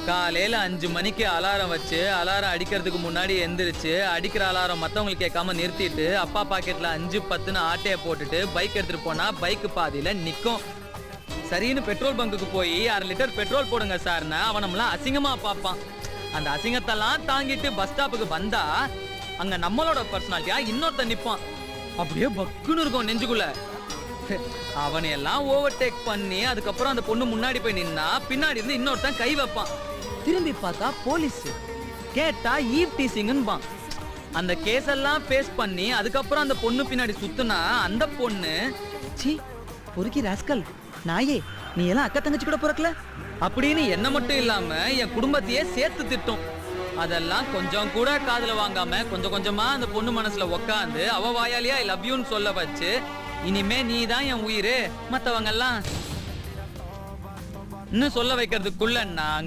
காலையில 5 மணிக்கு அலாரம் வச்சு அலாரம் அடிக்கிறதுக்கு முன்னாடி எந்திரிச்சு அடிக்கிற அலாரம் மத்தவங்களுக்கு கேட்காம நிறுத்திட்டு அப்பா பாக்கெட்ல 5-10ன்னு ஆட்டைய போட்டுட்டு பைக் எடுத்துட்டு போனா பைக் பாதியில நிக்கும். சரின்னு பெட்ரோல் பங்குக்கு போய் 1/2 லிட்டர் பெட்ரோல் போடுங்க சார்னா அவன் நம்மள அசிங்கமா பார்ப்பான். அந்த அசிங்கத்தெல்லாம் தாங்கிட்டு பஸ் ஸ்டாப்புக்கு வந்தா அங்க நம்மளோட பர்சனாலிட்டியா இன்னொருத்த நிப்பான். அப்படியே பக்குன்னு இருக்கும் நெஞ்சுக்குள்ள. அவனையெல்லாம் ஓவர்டேக் பண்ணி அதுக்கப்புறம் அந்த பொண்ணு முன்னாடி போய் நின்னா பின்னாடி இருந்து இன்னொருத்தன் கை வைப்பான். திரும்பி பார்த்தா போலீஸ், கேட்டா ஈவ் டீசிங்பான். அந்த கேஸ் எல்லாம் ஃபேஸ் பண்ணி அதுக்கப்புறம் அந்த பொண்ணு பின்னாடி சுத்துனா அந்த பொண்ணு, சி பொறுக்கி ராஸ்கல் நாயே, நீ எல்லாம் அக்கா தங்கச்சி கூட பிறக்கல அப்படின்னு என்ன மட்டும் இல்லாம என் குடும்பத்தையே சேர்த்து திட்டும். அதெல்லாம் கொஞ்சம் கூட காதுல வாங்காம கொஞ்சம் கொஞ்சமா அந்த பொண்ணு மனசுல உக்காந்து அவ வாயாலியா ஐ லவ் யூன்னு சொல்ல வச்சு, இனிமே நீ தான் என் உயிரு, மத்தவங்க எல்லாம் இன்னும் சொல்ல வைக்கிறதுக்குள்ள நான்